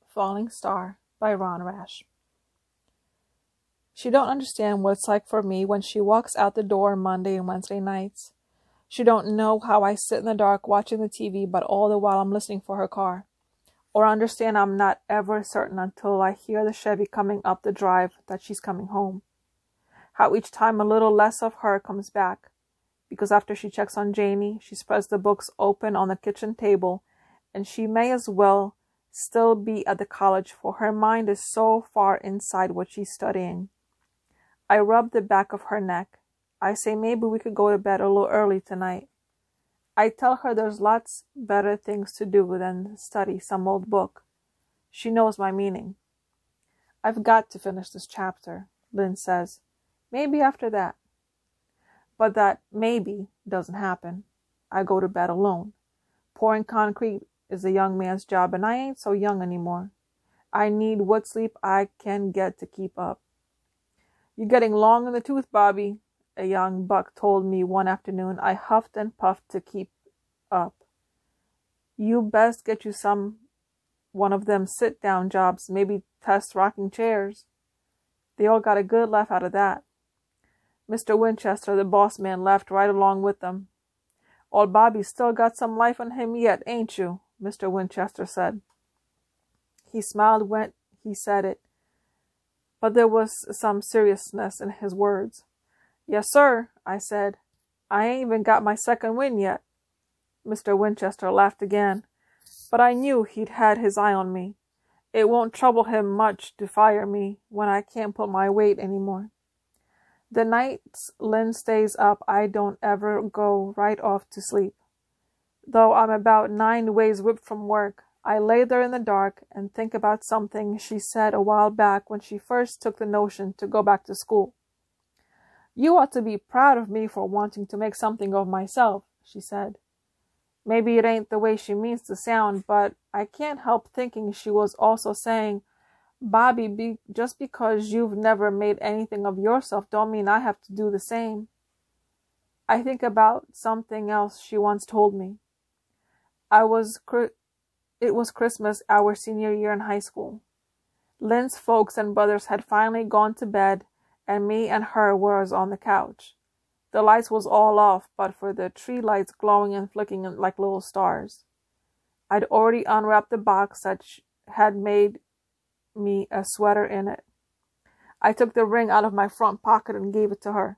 Falling Star by Rash. She don't understand what it's like for me when she walks out the door Monday and Wednesday nights. She don't know how I sit in the dark watching the TV, but all the while I'm listening for her car. Or understand I'm not ever certain until I hear the Chevy coming up the drive that she's coming home. How each time a little less of her comes back. Because after she checks on Jamie, she spreads the books open on the kitchen table, and she may as well still be at the college, for her mind is so far inside what she's studying. I rub the back of her neck. I say maybe we could go to bed a little early tonight. I tell her there's lots better things to do than study some old book. She knows my meaning. I've got to finish this chapter, Lynn says. Maybe after that. But that maybe doesn't happen. I go to bed alone. Pouring concrete is a young man's job, and I ain't so young anymore. I need what sleep I can get to keep up. You're getting long in the tooth, Bobby, a young buck told me one afternoon. I huffed and puffed to keep up. You best get you one of them sit-down jobs, maybe test rocking chairs. They all got a good laugh out of that. Mr. Winchester, the boss man, laughed right along with them. Old Bobby's still got some life in him yet, ain't you? Mr. Winchester said. He smiled when he said it, but there was some seriousness in his words. Yes, sir, I said. I ain't even got my second wind yet. Mr. Winchester laughed again, but I knew he'd had his eye on me. It won't trouble him much to fire me when I can't pull my weight anymore. The nights Lynn stays up, I don't ever go right off to sleep. Though I'm about 9 ways whipped from work, I lay there in the dark and think about something she said a while back when she first took the notion to go back to school. You ought to be proud of me for wanting to make something of myself, she said. Maybe it ain't the way she means to sound, but I can't help thinking she was also saying, Bobby, just because you've never made anything of yourself don't mean I have to do the same. I think about something else she once told me. It was Christmas, our senior year in high school. Lynn's folks and brothers had finally gone to bed, and me and her was on the couch. The lights was all off, but for the tree lights glowing and flicking like little stars. I'd already unwrapped the box that had made me a sweater in it. I took the ring out of my front pocket and gave it to her.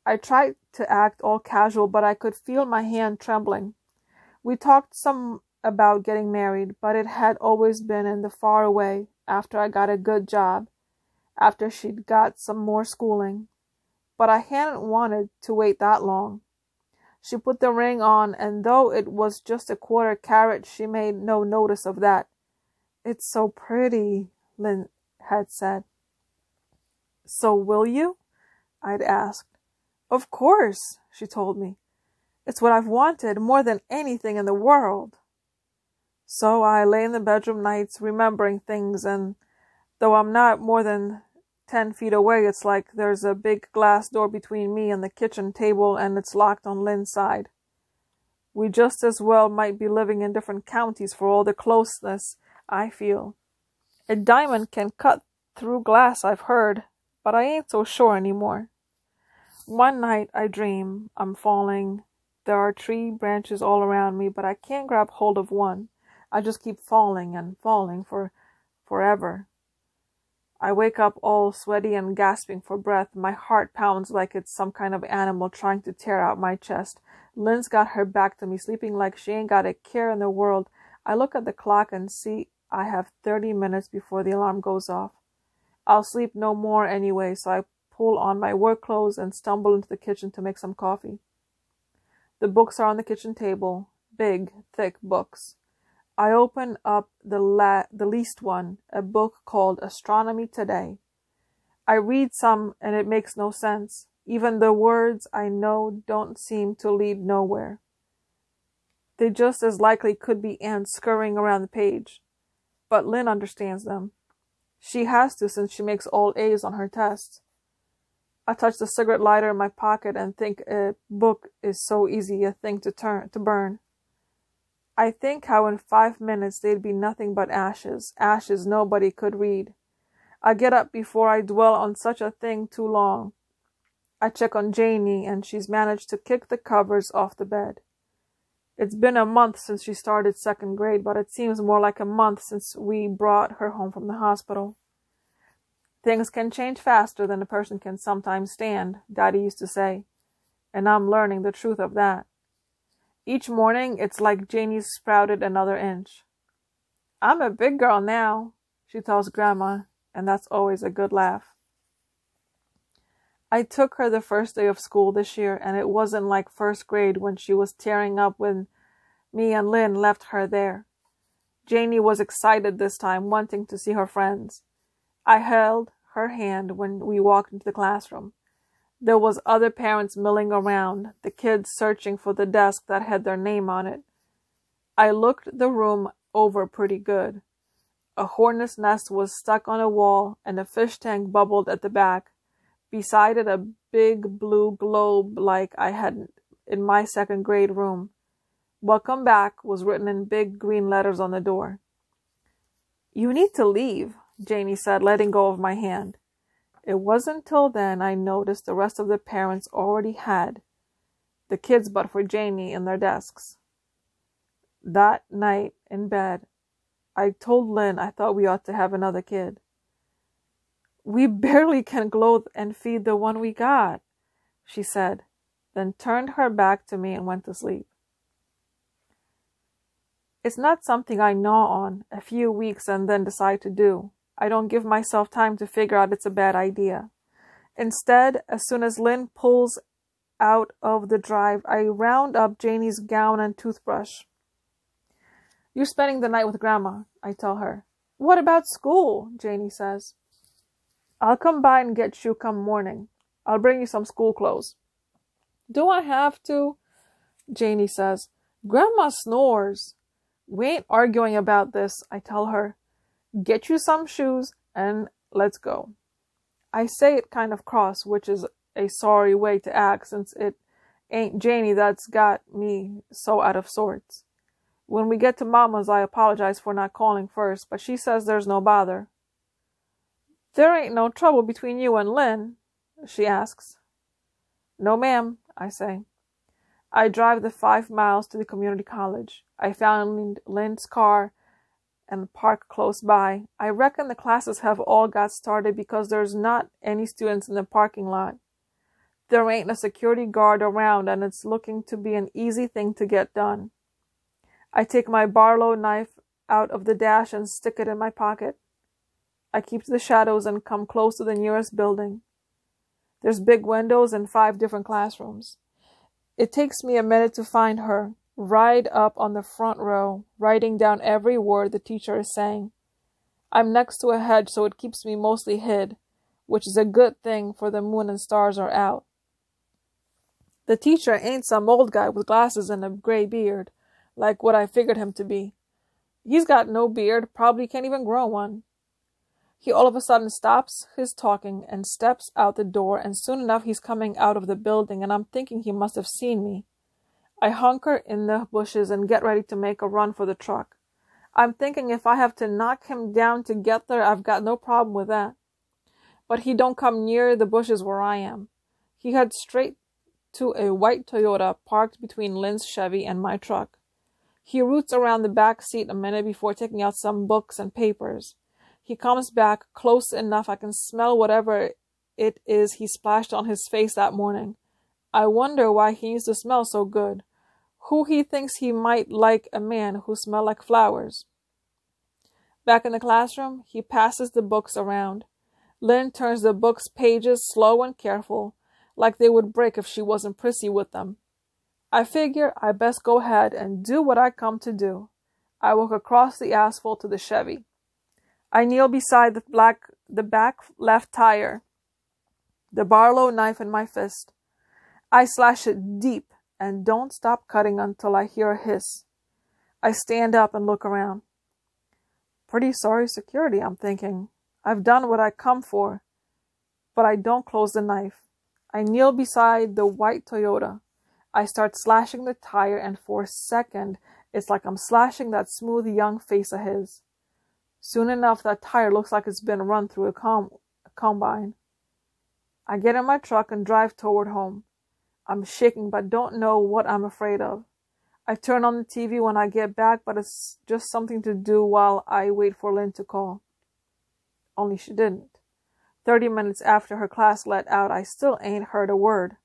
I tried to act all casual, but I could feel my hand trembling. We talked some about getting married, but it had always been in the far away, after I got a good job, after she'd got some more schooling. But I hadn't wanted to wait that long. She put the ring on, and though it was just a 1/4 carat, she made no notice of that. It's so pretty, Lynn had said. So will you? I'd asked. Of course, she told me. It's what I've wanted more than anything in the world. So I lay in the bedroom nights remembering things, and though I'm not more than 10 feet away, it's like there's a big glass door between me and the kitchen table, and it's locked on Lynn's side. We just as well might be living in different counties for all the closeness I feel. A diamond can cut through glass, I've heard, but I ain't so sure anymore. One night I dream I'm falling. There are tree branches all around me, but I can't grab hold of one. I just keep falling and falling for forever. I wake up all sweaty and gasping for breath. My heart pounds like it's some kind of animal trying to tear out my chest. Lynn's got her back to me, sleeping like she ain't got a care in the world. I look at the clock and see I have 30 minutes before the alarm goes off. I'll sleep no more anyway, so I pull on my work clothes and stumble into the kitchen to make some coffee. The books are on the kitchen table, big, thick books. I open up the least one, a book called Astronomy Today. I read some and it makes no sense. Even the words I know don't seem to lead nowhere. They just as likely could be ants scurrying around the page. But Lynn understands them. She has to, since she makes all A's on her tests. I touch the cigarette lighter in my pocket and think a book is so easy a thing to burn. I think how in 5 minutes they'd be nothing but ashes, ashes nobody could read. I get up before I dwell on such a thing too long. I check on Janie, and she's managed to kick the covers off the bed. It's been a month since she started 2nd grade, but it seems more like a month since we brought her home from the hospital. Things can change faster than a person can sometimes stand, Daddy used to say, and I'm learning the truth of that. Each morning, it's like Janie's sprouted another inch. I'm a big girl now, she tells Grandma, and that's always a good laugh. I took her the first day of school this year, and it wasn't like 1st grade when she was tearing up when me and Lynn left her there. Janie was excited this time, wanting to see her friends. I held her hand when we walked into the classroom. There was other parents milling around, the kids searching for the desk that had their name on it. I looked the room over pretty good. A hornet's nest was stuck on a wall, and a fish tank bubbled at the back. Beside it, a big blue globe like I had in my 2nd grade room. Welcome back was written in big green letters on the door. You need to leave, Janie said, letting go of my hand. It wasn't till then I noticed the rest of the parents already had, the kids but for Janie, in their desks. That night in bed, I told Lynn I thought we ought to have another kid. We barely can clothe and feed the one we got, she said, then turned her back to me and went to sleep. It's not something I gnaw on a few weeks and then decide to do. I don't give myself time to figure out it's a bad idea. Instead, as soon as Lynn pulls out of the drive, I round up Janie's gown and toothbrush. You're spending the night with Grandma, I tell her. What about school? Janie says. I'll come by and get you come morning. I'll bring you some school clothes. Do I have to? Janie says. Grandma snores. We ain't arguing about this, I tell her. Get you some shoes and let's go. I say it kind of cross, which is a sorry way to act since it ain't Janie that's got me so out of sorts. When we get to Mama's, I apologize for not calling first, but she says there's no bother. There ain't no trouble between you and Lynn, she asks. No, ma'am, I say. I drive the 5 miles to the community college. I found Lynn's car and park close by. I reckon the classes have all got started because there's not any students in the parking lot. There ain't a security guard around, and it's looking to be an easy thing to get done. I take my Barlow knife out of the dash and stick it in my pocket. I keep to the shadows and come close to the nearest building. There's big windows and 5 different classrooms. It takes me a minute to find her, right up on the front row, writing down every word the teacher is saying. I'm next to a hedge, so it keeps me mostly hid, which is a good thing, for the moon and stars are out. The teacher ain't some old guy with glasses and a gray beard, like what I figured him to be. He's got no beard, probably can't even grow one. He all of a sudden stops his talking and steps out the door, and soon enough he's coming out of the building, and I'm thinking he must have seen me. I hunker in the bushes and get ready to make a run for the truck. I'm thinking if I have to knock him down to get there, I've got no problem with that. But he don't come near the bushes where I am. He heads straight to a white Toyota parked between Lynn's Chevy and my truck. He roots around the back seat a minute before taking out some books and papers. He comes back close enough I can smell whatever it is he splashed on his face that morning. I wonder why he used to smell so good. Who he thinks he might like a man who smelled like flowers. Back in the classroom, he passes the books around. Lynn turns the books' pages slow and careful, like they would break if she wasn't prissy with them. I figure I best go ahead and do what I come to do. I walk across the asphalt to the Chevy. I kneel beside the back left tire, the Barlow knife in my fist. I slash it deep and don't stop cutting until I hear a hiss. I stand up and look around. Pretty sorry security, I'm thinking. I've done what I come for, but I don't close the knife. I kneel beside the white Toyota. I start slashing the tire, and for a second, It's like I'm slashing that smooth young face of his. Soon enough, that tire looks like it's been run through a combine. I get in my truck and drive toward home. I'm shaking but don't know what I'm afraid of. I turn on the TV when I get back, but it's just something to do while I wait for Lynn to call. Only she didn't. 30 minutes after her class let out, I still ain't heard a word.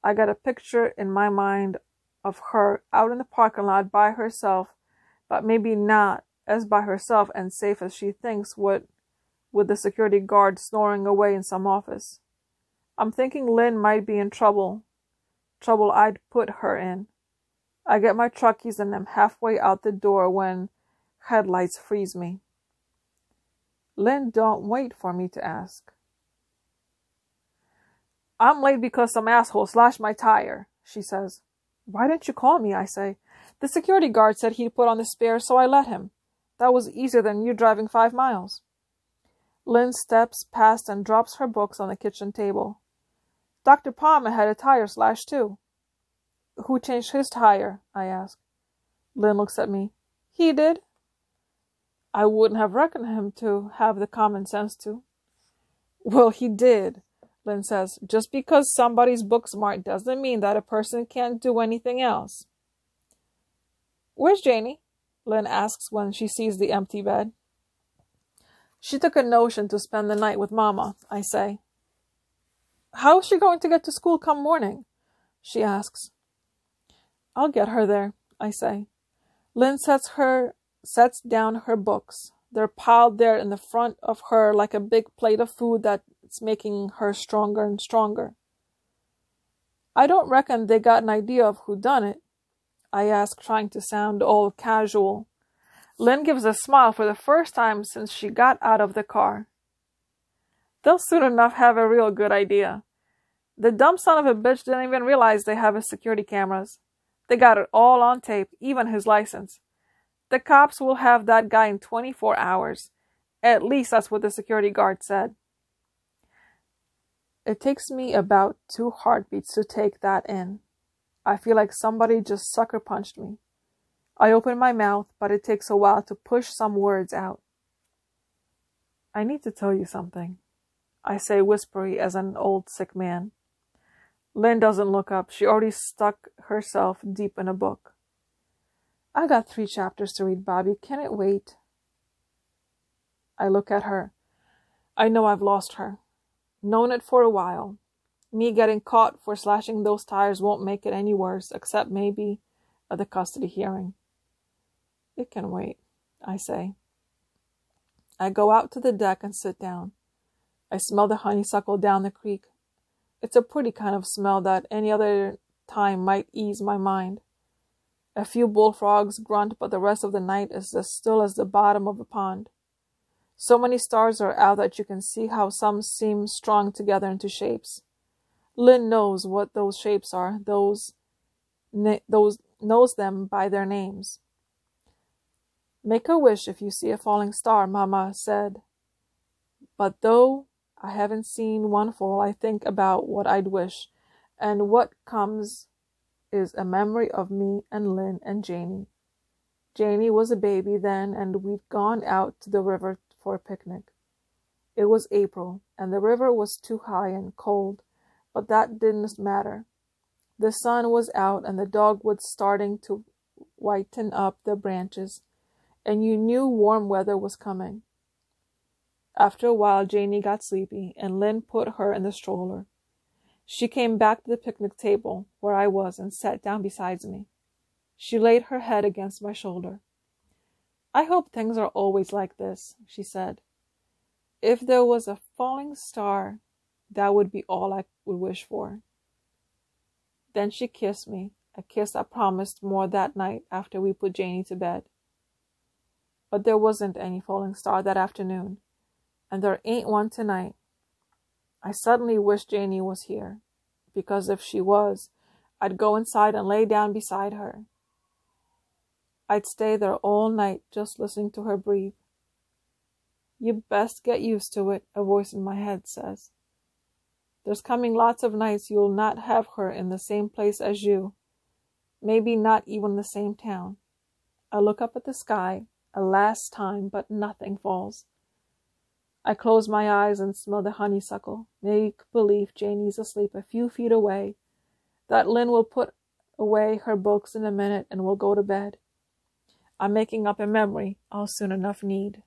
I got a picture in my mind of her out in the parking lot by herself, but maybe not as by herself and safe as she thinks, with the security guard snoring away in some office. I'm thinking Lynn might be in trouble I'd put her in. I get my truck keys and am halfway out the door when headlights freeze me. Lynn don't wait for me to ask. I'm late because some asshole slashed my tire, she says. Why didn't you call me, I say. The security guard said he'd put on the spare, so I let him. That was easier than you driving 5 miles. Lynn steps past and drops her books on the kitchen table. Dr. Palmer had a tire slash too. Who changed his tire? I ask. Lynn looks at me. He did. I wouldn't have reckoned him to have the common sense to. Well, he did, Lynn says. Just because somebody's book smart doesn't mean that a person can't do anything else. Where's Janie? Lynn asks when she sees the empty bed. She took a notion to spend the night with Mama, I say. How is she going to get to school come morning? She asks. I'll get her there, I say. Lynn sets down her books. They're piled there in the front of her like a big plate of food that's making her stronger and stronger. I don't reckon they got an idea of who done it, I ask, trying to sound all casual. Lynn gives a smile for the first time since she got out of the car. They'll soon enough have a real good idea. The dumb son of a bitch didn't even realize they have his security cameras. They got it all on tape, even his license. The cops will have that guy in 24 hours. At least that's what the security guard said. It takes me about 2 heartbeats to take that in. I feel like somebody just sucker punched me. I open my mouth, but it takes a while to push some words out. I need to tell you something, I say whispery as an old sick man. Lynn doesn't look up. She already stuck herself deep in a book. I got 3 chapters to read, Bobby. Can it wait? I look at her. I know I've lost her. Known it for a while. Me getting caught for slashing those tires won't make it any worse, except maybe the custody hearing. It can wait, I say. I go out to the deck and sit down. I smell the honeysuckle down the creek. It's a pretty kind of smell that any other time might ease my mind. A few bullfrogs grunt, but the rest of the night is as still as the bottom of a pond. So many stars are out that you can see how some seem strung together into shapes. Lynn knows what those shapes are, knows them by their names. Make a wish if you see a falling star, Mama said. But though I haven't seen one fall, I think about what I'd wish, and what comes is a memory of me and Lynn and Janie. Janie was a baby then, and we'd gone out to the river for a picnic. It was April, and the river was too high and cold, but that didn't matter. The sun was out, and the dogwood starting to whiten up the branches, and you knew warm weather was coming. After a while, Janie got sleepy, and Lynn put her in the stroller. She came back to the picnic table where I was and sat down beside me. She laid her head against my shoulder. I hope things are always like this, she said. If there was a falling star, that would be all I would wish for. Then she kissed me, a kiss I promised more that night after we put Janie to bed. But there wasn't any falling star that afternoon, and there ain't one tonight. I suddenly wish Janie was here, because if she was, I'd go inside and lay down beside her. I'd stay there all night just listening to her breathe. You best get used to it, a voice in my head says. There's coming lots of nights you'll not have her in the same place as you, maybe not even the same town. I look up at the sky, a last time, but nothing falls. I close my eyes and smell the honeysuckle, make believe Janie's asleep a few feet away, that Lynn will put away her books in a minute and will go to bed. I'm making up a memory I'll soon enough need.